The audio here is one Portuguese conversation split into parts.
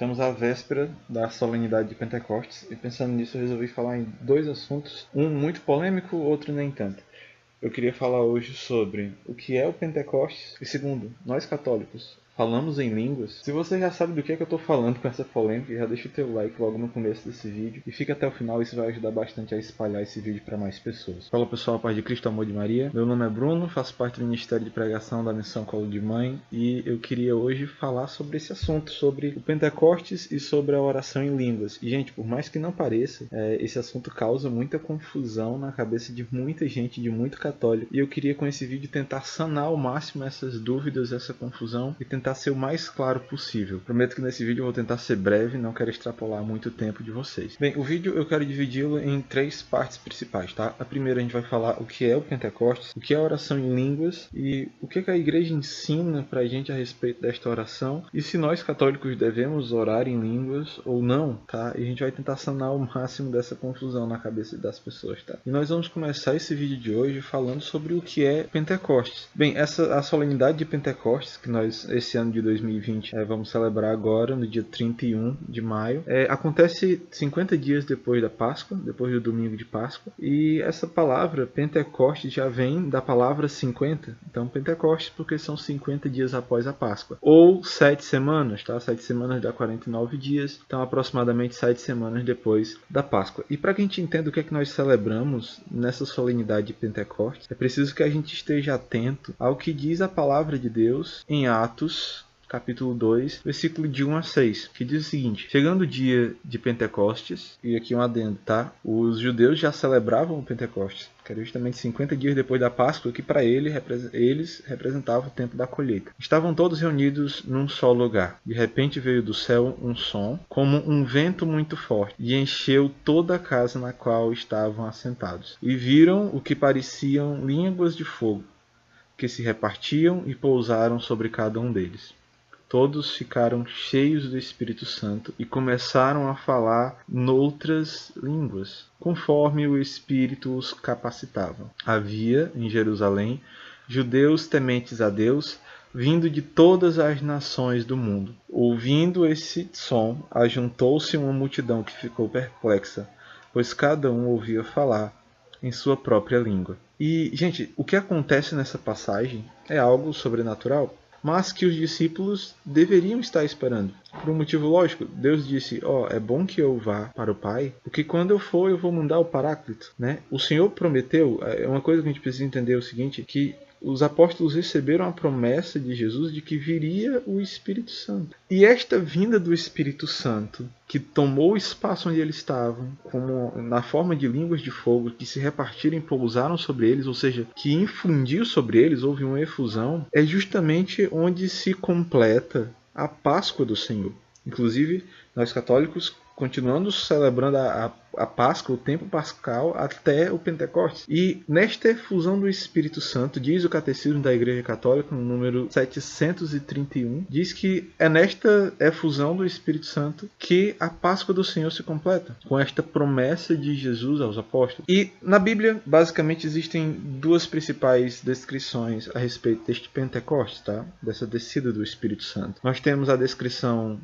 Estamos à véspera da solenidade de Pentecostes e pensando nisso eu resolvi falar em dois assuntos, um muito polêmico, outro nem tanto. Eu queria falar hoje sobre o que é o Pentecostes e segundo, nós católicos falamos em línguas. Se você já sabe do que é que eu estou falando com essa polêmica, já deixa o teu like logo no começo desse vídeo e fica até o final, isso vai ajudar bastante a espalhar esse vídeo para mais pessoas. Fala pessoal, paz de Cristo, amor de Maria. Meu nome é Bruno, faço parte do Ministério de Pregação da Missão Colo de Mãe e eu queria hoje falar sobre esse assunto, sobre o Pentecostes e sobre a oração em línguas. E gente, por mais que não pareça, esse assunto causa muita confusão na cabeça de muita gente, de muito católico. E eu queria com esse vídeo tentar sanar ao máximo essas dúvidas, essa confusão e tentar ser o mais claro possível. Prometo que nesse vídeo eu vou tentar ser breve, não quero extrapolar muito tempo de vocês. Bem, o vídeo eu quero dividi-lo em três partes principais, tá? A primeira a gente vai falar o que é o Pentecostes, o que é a oração em línguas e o que a igreja ensina pra gente a respeito desta oração e se nós católicos devemos orar em línguas ou não, tá? E a gente vai tentar sanar o máximo dessa confusão na cabeça das pessoas, tá? E nós vamos começar esse vídeo de hoje falando sobre o que é Pentecostes. Bem, a solenidade de Pentecostes, que nós, esse ano de 2020, vamos celebrar agora, no dia 31 de maio, acontece 50 dias depois da Páscoa, depois do domingo de Páscoa, e essa palavra Pentecostes já vem da palavra 50, então Pentecostes porque são 50 dias após a Páscoa, ou 7 semanas, tá? 7 semanas dá 49 dias, então aproximadamente 7 semanas depois da Páscoa. E para que a gente entenda o que é que nós celebramos nessa solenidade de Pentecostes, é preciso que a gente esteja atento ao que diz a palavra de Deus em Atos, capítulo 2, versículo de 1 a 6, que diz o seguinte: chegando o dia de Pentecostes, e aqui um adendo, tá? Os judeus já celebravam o Pentecostes, que era justamente 50 dias depois da Páscoa, que para eles representava o tempo da colheita. Estavam todos reunidos num só lugar. De repente veio do céu um som, como um vento muito forte, e encheu toda a casa na qual estavam assentados. E viram o que pareciam línguas de fogo, que se repartiam e pousaram sobre cada um deles. Todos ficaram cheios do Espírito Santo e começaram a falar noutras línguas, conforme o Espírito os capacitava. Havia, em Jerusalém, judeus tementes a Deus, vindo de todas as nações do mundo. Ouvindo esse som, ajuntou-se uma multidão que ficou perplexa, pois cada um ouvia falar em sua própria língua. E, gente, o que acontece nessa passagem é algo sobrenatural, mas que os discípulos deveriam estar esperando. Por um motivo lógico, Deus disse, é bom que eu vá para o Pai, porque quando eu for eu vou mandar o Paráclito, né? O Senhor prometeu, é uma coisa que a gente precisa entender o seguinte, que os apóstolos receberam a promessa de Jesus de que viria o Espírito Santo. E esta vinda do Espírito Santo, que tomou o espaço onde eles estavam, como na forma de línguas de fogo, que se repartiram e pousaram sobre eles, ou seja, que infundiu sobre eles, houve uma efusão, é justamente onde se completa a Páscoa do Senhor. Inclusive, nós católicos continuamos celebrando a Páscoa, o tempo pascal, até o Pentecostes. E nesta efusão do Espírito Santo, diz o Catecismo da Igreja Católica, no número 731, diz que é nesta efusão do Espírito Santo que a Páscoa do Senhor se completa, com esta promessa de Jesus aos apóstolos. E na Bíblia, basicamente, existem duas principais descrições a respeito deste Pentecostes, tá? Dessa descida do Espírito Santo. Nós temos a descrição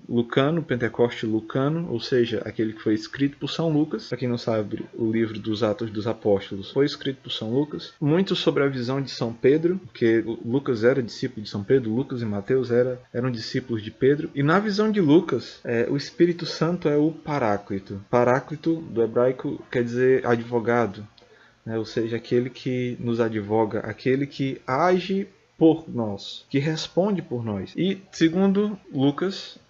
lucano, Pentecoste lucano, ou seja, aquele que foi escrito por São Lucas. Para quem não sabe, o livro dos Atos dos Apóstolos foi escrito por São Lucas. Muito sobre a visão de São Pedro, porque Lucas era discípulo de São Pedro, Lucas e Mateus eram discípulos de Pedro. E na visão de Lucas, o Espírito Santo é o Paráclito. Paráclito, do hebraico, quer dizer advogado, né? Ou seja, aquele que nos advoga, aquele que age por nós, que responde por nós. E segundo Lucas,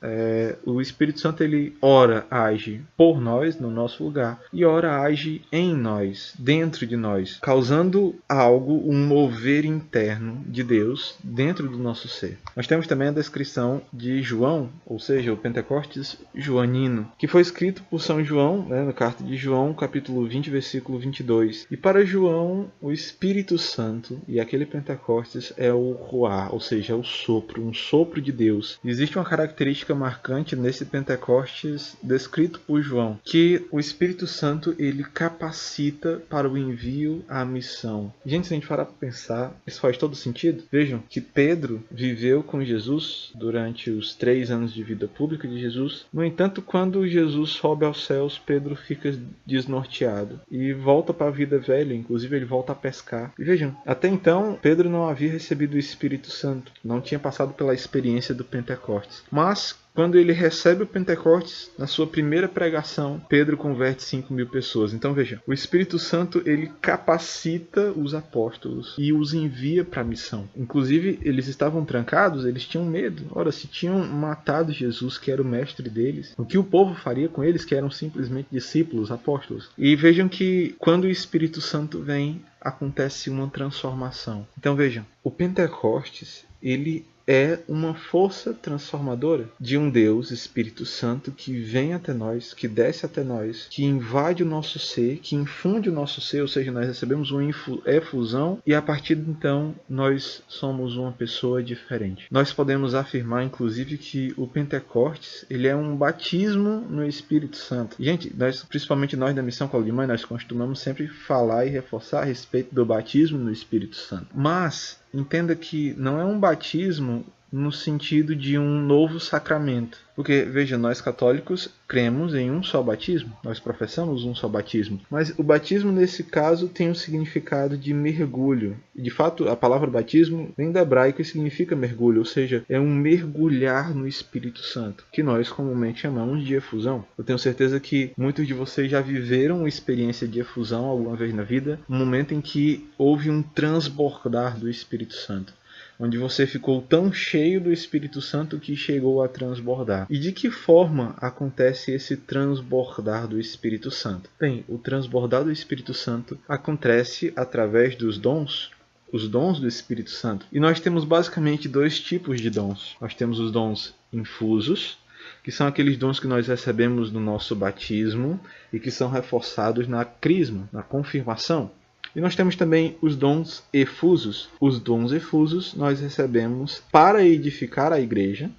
o Espírito Santo ele ora age por nós, no nosso lugar, e ora age em nós, dentro de nós, causando algo, um mover interno de Deus dentro do nosso ser. Nós temos também a descrição de João, ou seja, o Pentecostes joanino, que foi escrito por São João, né, na carta de João, capítulo 20, versículo 22. E para João, o Espírito Santo e aquele Pentecostes é o o ruá, ou seja, o sopro, um sopro de Deus. Existe uma característica marcante nesse Pentecostes descrito por João, que o Espírito Santo ele capacita para o envio à missão. Gente, se a gente parar para pensar, isso faz todo sentido. Vejam que Pedro viveu com Jesus durante os 3 anos de vida pública de Jesus. No entanto, quando Jesus sobe aos céus, Pedro fica desnorteado e volta para a vida velha, inclusive ele volta a pescar. E vejam, até então Pedro não havia recebido o Espírito Santo, não tinha passado pela experiência do Pentecostes. Mas quando ele recebe o Pentecostes, na sua primeira pregação, Pedro converte 5.000 pessoas. Então veja, o Espírito Santo ele capacita os apóstolos e os envia para a missão. Inclusive, eles estavam trancados, eles tinham medo. Ora, se tinham matado Jesus, que era o mestre deles, o que o povo faria com eles, que eram simplesmente discípulos, apóstolos? E vejam que quando o Espírito Santo vem, acontece uma transformação. Então vejam, o Pentecostes, ele é uma força transformadora de um Deus, Espírito Santo, que vem até nós, que desce até nós, que invade o nosso ser, que infunde o nosso ser, ou seja, nós recebemos uma efusão e a partir de então nós somos uma pessoa diferente. Nós podemos afirmar, inclusive, que o Pentecostes ele é um batismo no Espírito Santo. Gente, principalmente nós da Missão Colo de Mãe, nós costumamos sempre falar e reforçar a respeito do batismo no Espírito Santo. Mas entenda que não é um batismo no sentido de um novo sacramento. Porque, veja, nós católicos cremos em um só batismo, nós professamos um só batismo. Mas o batismo, nesse caso, tem um significado de mergulho. E, de fato, a palavra batismo vem do hebraico e significa mergulho, ou seja, é um mergulhar no Espírito Santo, que nós comumente chamamos de efusão. Eu tenho certeza que muitos de vocês já viveram uma experiência de efusão alguma vez na vida, um momento em que houve um transbordar do Espírito Santo, onde você ficou tão cheio do Espírito Santo que chegou a transbordar. E de que forma acontece esse transbordar do Espírito Santo? Bem, o transbordar do Espírito Santo acontece através dos dons, os dons do Espírito Santo. E nós temos basicamente 2 tipos de dons. Nós temos os dons infusos, que são aqueles dons que nós recebemos no nosso batismo e que são reforçados na crisma, na confirmação. E nós temos também os dons efusos. Os dons efusos nós recebemos para edificar a igreja.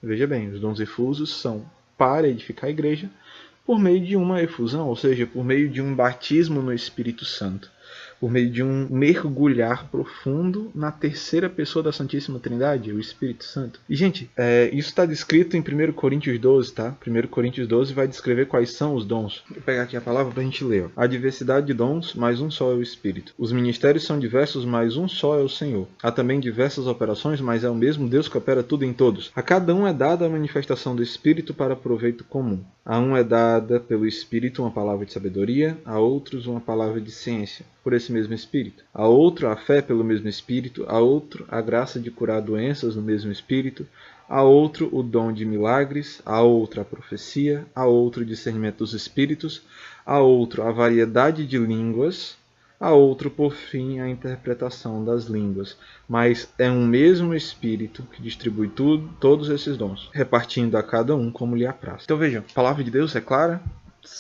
Veja bem, os dons efusos são para edificar a igreja por meio de uma efusão, ou seja, por meio de um batismo no Espírito Santo, por meio de um mergulhar profundo na terceira pessoa da Santíssima Trindade, o Espírito Santo. E, gente, isso está descrito em 1 Coríntios 12, tá? 1 Coríntios 12 vai descrever quais são os dons. Vou pegar aqui a palavra para a gente ler. Há diversidade de dons, mas um só é o Espírito. Os ministérios são diversos, mas um só é o Senhor. Há também diversas operações, mas é o mesmo Deus que opera tudo em todos. A cada um é dada a manifestação do Espírito para proveito comum. A um é dada pelo Espírito uma palavra de sabedoria, a outros uma palavra de ciência, por esse mesmo Espírito. A outro a fé pelo mesmo Espírito, a outro a graça de curar doenças no mesmo Espírito, a outro o dom de milagres, a outro a profecia, a outro o discernimento dos Espíritos, a outro a variedade de línguas, a outro, por fim, a interpretação das línguas. Mas é um mesmo Espírito que distribui todos esses dons, repartindo a cada um como lhe apraz. Então vejam, a palavra de Deus é clara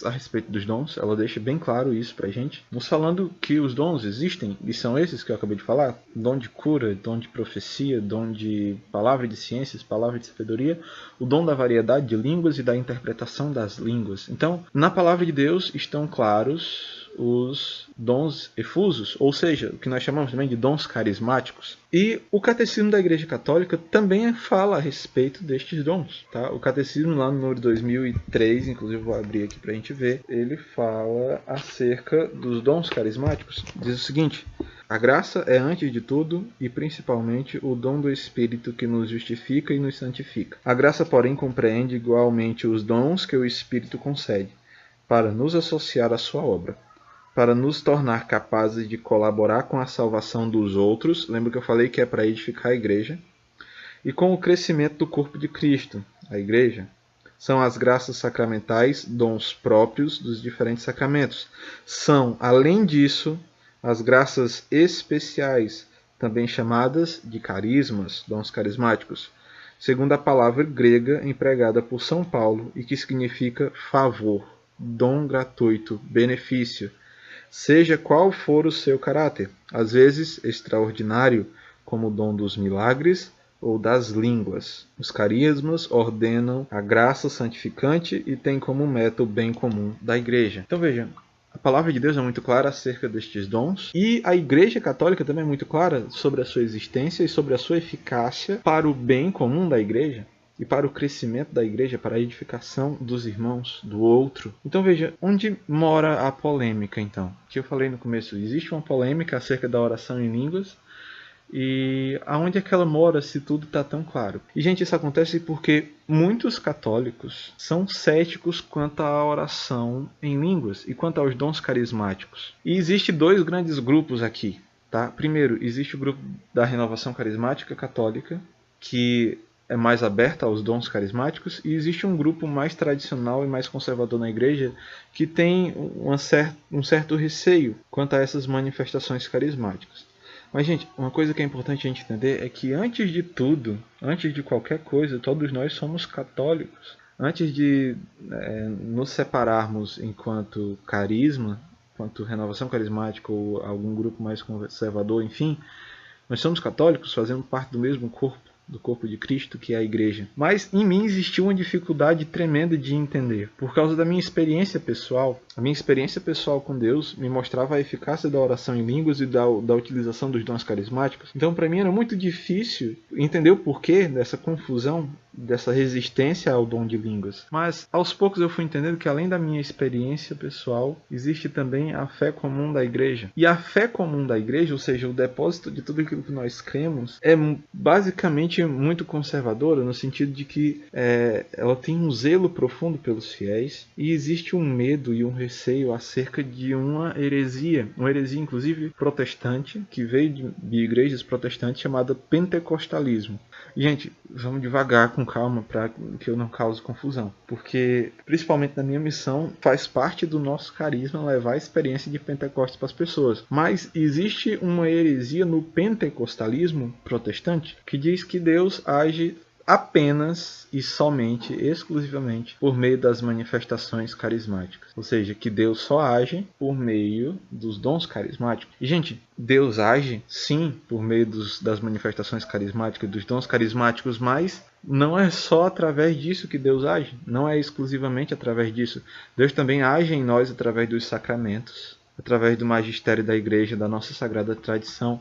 a respeito dos dons, ela deixa bem claro isso pra gente, nos falando que os dons existem, e são esses que eu acabei de falar: dom de cura, dom de profecia, dom de palavra de ciências, palavra de sabedoria, o dom da variedade de línguas e da interpretação das línguas. Então, na palavra de Deus estão claros os dons efusos, ou seja, o que nós chamamos também de dons carismáticos. E o Catecismo da Igreja Católica também fala a respeito destes dons. Tá? O Catecismo, lá no número 2003, inclusive vou abrir aqui para a gente ver, ele fala acerca dos dons carismáticos. Diz o seguinte: a graça é, antes de tudo e principalmente, o dom do Espírito que nos justifica e nos santifica. A graça, porém, compreende igualmente os dons que o Espírito concede, para nos associar à sua obra, para nos tornar capazes de colaborar com a salvação dos outros. Lembra que eu falei que é para edificar a igreja? E com o crescimento do corpo de Cristo, a igreja. São as graças sacramentais, dons próprios dos diferentes sacramentos. São, além disso, as graças especiais, também chamadas de carismas, dons carismáticos, segundo a palavra grega empregada por São Paulo e que significa favor, dom gratuito, benefício, seja qual for o seu caráter, às vezes extraordinário, como o dom dos milagres ou das línguas. Os carismas ordenam a graça santificante e têm como meta o bem comum da igreja. Então veja, a palavra de Deus é muito clara acerca destes dons e a Igreja Católica também é muito clara sobre a sua existência e sobre a sua eficácia para o bem comum da igreja e para o crescimento da igreja, para a edificação dos irmãos, do outro. Então veja, onde mora a polêmica então? Que eu falei no começo, existe uma polêmica acerca da oração em línguas. E aonde é que ela mora se tudo está tão claro? E, gente, isso acontece porque muitos católicos são céticos quanto à oração em línguas e quanto aos dons carismáticos. E existe dois grandes grupos aqui. Tá? Primeiro, existe o grupo da Renovação Carismática Católica, que é mais aberta aos dons carismáticos, e existe um grupo mais tradicional e mais conservador na igreja que tem um certo receio quanto a essas manifestações carismáticas. Mas, gente, uma coisa que é importante a gente entender é que antes de tudo, antes de qualquer coisa, todos nós somos católicos. Antes de nos separarmos enquanto carisma, enquanto renovação carismática ou algum grupo mais conservador, enfim, nós somos católicos, fazemos parte do mesmo corpo, do corpo de Cristo, que é a igreja. Mas em mim existiu uma dificuldade tremenda de entender, por causa da minha experiência pessoal. A minha experiência pessoal com Deus me mostrava a eficácia da oração em línguas e da utilização dos dons carismáticos. Então, para mim, era muito difícil entender o porquê dessa confusão, dessa resistência ao dom de línguas. Mas, aos poucos, eu fui entendendo que, além da minha experiência pessoal, existe também a fé comum da igreja. E a fé comum da igreja, ou seja, o depósito de tudo aquilo que nós cremos, é basicamente muito conservadora, no sentido de que ela tem um zelo profundo pelos fiéis e existe um medo e um receio acerca de uma heresia inclusive protestante, que veio de igrejas protestantes, chamada pentecostalismo. Gente, vamos devagar, com calma, para que eu não cause confusão, porque principalmente na minha missão faz parte do nosso carisma levar a experiência de Pentecostes para as pessoas. Mas existe uma heresia no pentecostalismo protestante que diz que Deus age apenas e somente, exclusivamente, por meio das manifestações carismáticas. Ou seja, que Deus só age por meio dos dons carismáticos. E, gente, Deus age, sim, por meio das manifestações carismáticas, dos dons carismáticos, mas não é só através disso que Deus age. Não é exclusivamente através disso. Deus também age em nós através dos sacramentos, através do magistério da igreja, da nossa sagrada tradição.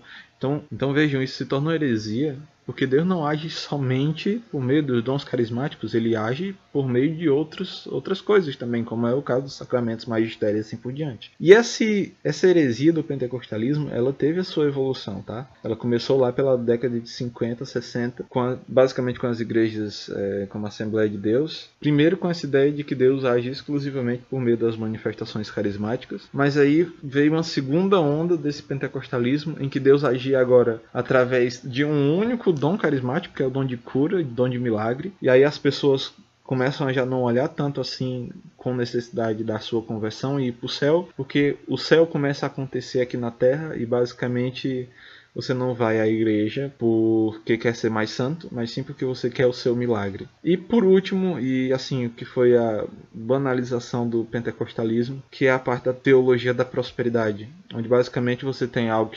Então vejam, isso se torna heresia, porque Deus não age somente por meio dos dons carismáticos, ele age por meio de outras coisas também, como é o caso dos sacramentos, magistério e assim por diante. E essa heresia do pentecostalismo, ela teve a sua evolução, tá? Ela começou lá pela década de 50, 60, basicamente com as igrejas como a Assembleia de Deus. Primeiro com essa ideia de que Deus age exclusivamente por meio das manifestações carismáticas, mas aí veio uma segunda onda desse pentecostalismo, em que Deus agia agora através de um único dom carismático, que é o dom de cura, dom de milagre, e aí as pessoas começam a já não olhar tanto assim com necessidade da sua conversão e ir para o céu, porque o céu começa a acontecer aqui na terra e basicamente você não vai à igreja porque quer ser mais santo, mas sim porque você quer o seu milagre. E por último, e assim, o que foi a banalização do pentecostalismo, que é a parte da teologia da prosperidade, onde basicamente você tem algo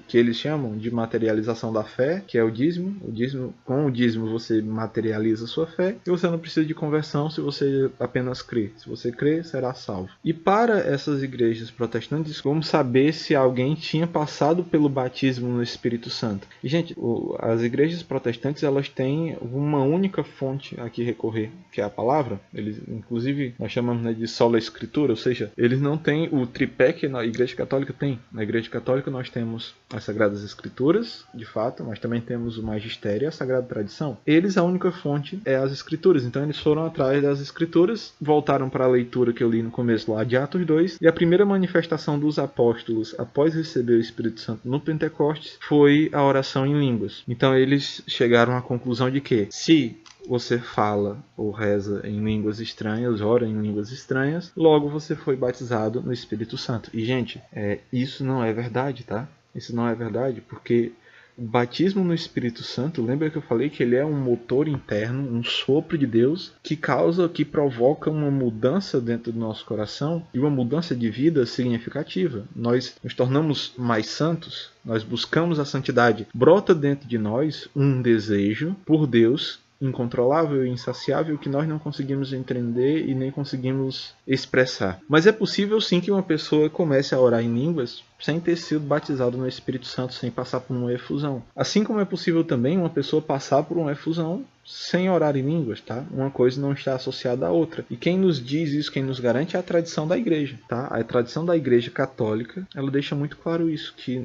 que eles chamam de materialização da fé, que é o dízimo. Com o dízimo você materializa a sua fé e você não precisa de conversão se você apenas crê. Se você crê, será salvo. E para essas igrejas protestantes, como saber se alguém tinha passado pelo batismo no Espírito Santo? E, gente, as igrejas protestantes, elas têm uma única fonte a que recorrer, que é a palavra. Eles, inclusive, nós chamamos de sola escritura, ou seja, eles não têm o tripé que a igreja católica tem. Na igreja católica nós temos as sagradas escrituras, de fato, mas também temos o magistério e a sagrada tradição. Eles, a única fonte é as escrituras. Então eles foram atrás das escrituras, voltaram para a leitura que eu li no começo lá de Atos 2, e a primeira manifestação dos apóstolos após receber o Espírito Santo no Pentecostes foi a oração em línguas. Então eles chegaram à conclusão de que se você fala ou reza em línguas estranhas, ora em línguas estranhas, logo você foi batizado no Espírito Santo. E, gente, isso não é verdade, tá? Isso não é verdade, porque O batismo no Espírito Santo, lembra que eu falei que ele é um motor interno, um sopro de Deus, que provoca uma mudança dentro do nosso coração e uma mudança de vida significativa. Nós nos tornamos mais santos, nós buscamos a santidade. Brota dentro de nós um desejo por Deus incontrolável e insaciável que nós não conseguimos entender e nem conseguimos expressar. Mas é possível sim que uma pessoa comece a orar em línguas sem ter sido batizado no Espírito Santo, sem passar por uma efusão. Assim como é possível também uma pessoa passar por uma efusão sem orar em línguas, tá? Uma coisa não está associada à outra. E quem nos diz isso, quem nos garante é a tradição da igreja, tá? A tradição da igreja católica, ela deixa muito claro isso, que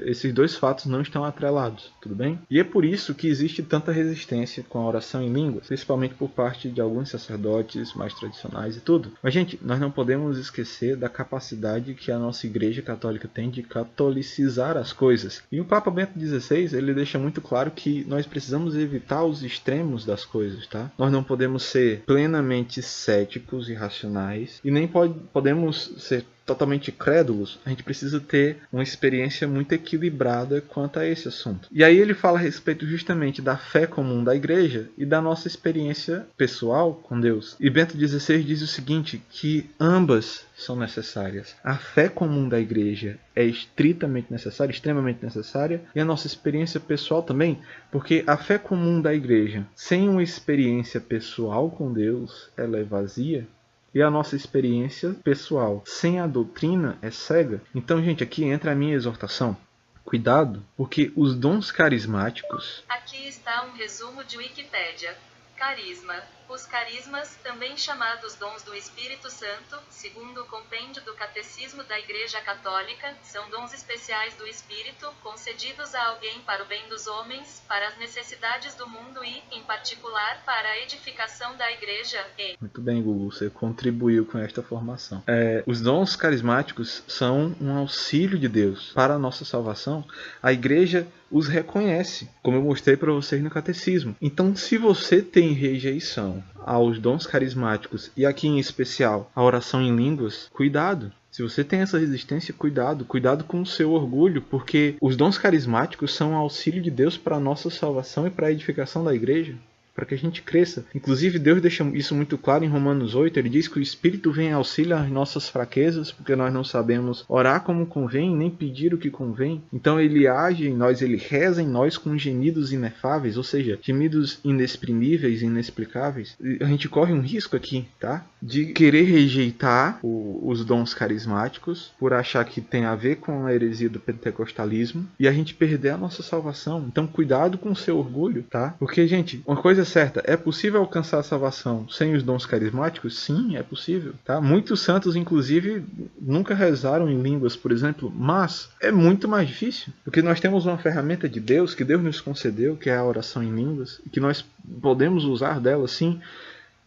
esses dois fatos não estão atrelados, tudo bem? E é por isso que existe tanta resistência com a oração em línguas, principalmente por parte de alguns sacerdotes mais tradicionais e tudo. Mas, gente, nós não podemos esquecer da capacidade que a nossa igreja católica tem de catolicizar as coisas. E o Papa Bento XVI, ele deixa muito claro que nós precisamos evitar os extremos das coisas, tá? Nós não podemos ser plenamente céticos e racionais e nem podemos ser totalmente crédulos. A gente precisa ter uma experiência muito equilibrada quanto a esse assunto. E aí ele fala a respeito justamente da fé comum da igreja e da nossa experiência pessoal com Deus. E Bento XVI diz o seguinte, que ambas são necessárias. A fé comum da igreja é estritamente necessária, extremamente necessária, e a nossa experiência pessoal também, porque a fé comum da igreja, sem uma experiência pessoal com Deus, ela é vazia. E a nossa experiência pessoal sem a doutrina é cega. Então, gente, aqui entra a minha exortação. Cuidado, porque os dons carismáticos... Aqui está um resumo de Wikipédia. Carisma. Os carismas, também chamados dons do Espírito Santo, segundo o compêndio do Catecismo da Igreja Católica, são dons especiais do Espírito, concedidos a alguém para o bem dos homens, para as necessidades do mundo e, em particular, para a edificação da Igreja e... Muito bem, Google, você contribuiu com esta formação. Os dons carismáticos são um auxílio de Deus para a nossa salvação. A Igreja os reconhece, como eu mostrei para vocês no Catecismo. Então, se você tem rejeição aos dons carismáticos, e aqui em especial a oração em línguas, cuidado. Se você tem essa resistência, cuidado com o seu orgulho, porque os dons carismáticos são um auxílio de Deus para a nossa salvação e para a edificação da igreja, para que a gente cresça. Inclusive, Deus deixa isso muito claro em Romanos 8, ele diz que o Espírito vem em auxílio às nossas fraquezas, porque nós não sabemos orar como convém, nem pedir o que convém. Então ele age em nós, ele reza em nós com gemidos inefáveis, ou seja, gemidos inexprimíveis, inexplicáveis. E a gente corre um risco aqui, tá? De querer rejeitar os dons carismáticos, por achar que tem a ver com a heresia do pentecostalismo, e a gente perder a nossa salvação. Então cuidado com o seu orgulho, tá? Porque, gente, uma coisa certa, é possível alcançar a salvação sem os dons carismáticos? Sim, é possível, tá? Muitos santos, inclusive, nunca rezaram em línguas, por exemplo, mas é muito mais difícil, porque nós temos uma ferramenta de Deus, que Deus nos concedeu, que é a oração em línguas, e que nós podemos usar dela, sim,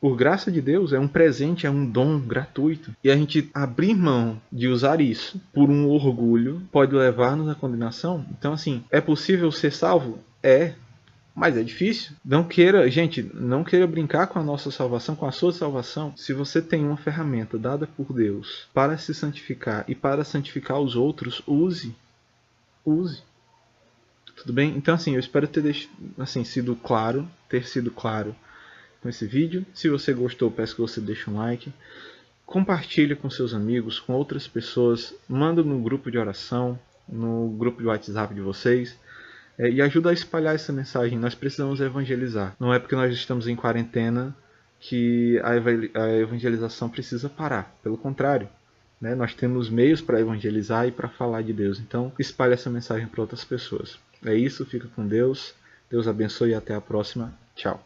por graça de Deus, é um presente, é um dom gratuito. E a gente abrir mão de usar isso por um orgulho pode levar-nos à condenação. Então, assim, é possível ser salvo? É. Mas é difícil. Não queira brincar com a nossa salvação, com a sua salvação. Se você tem uma ferramenta dada por Deus para se santificar e para santificar os outros, use. Tudo bem? Então, assim, eu espero ter sido claro com esse vídeo. Se você gostou, peço que você deixe um like. Compartilhe com seus amigos, com outras pessoas. Manda no grupo de oração, no grupo de WhatsApp de vocês. E ajuda a espalhar essa mensagem. Nós precisamos evangelizar. Não é porque nós estamos em quarentena que a evangelização precisa parar. Pelo contrário, né? Nós temos meios para evangelizar e para falar de Deus. Então, espalhe essa mensagem para outras pessoas. É isso, fica com Deus. Deus abençoe e até a próxima. Tchau.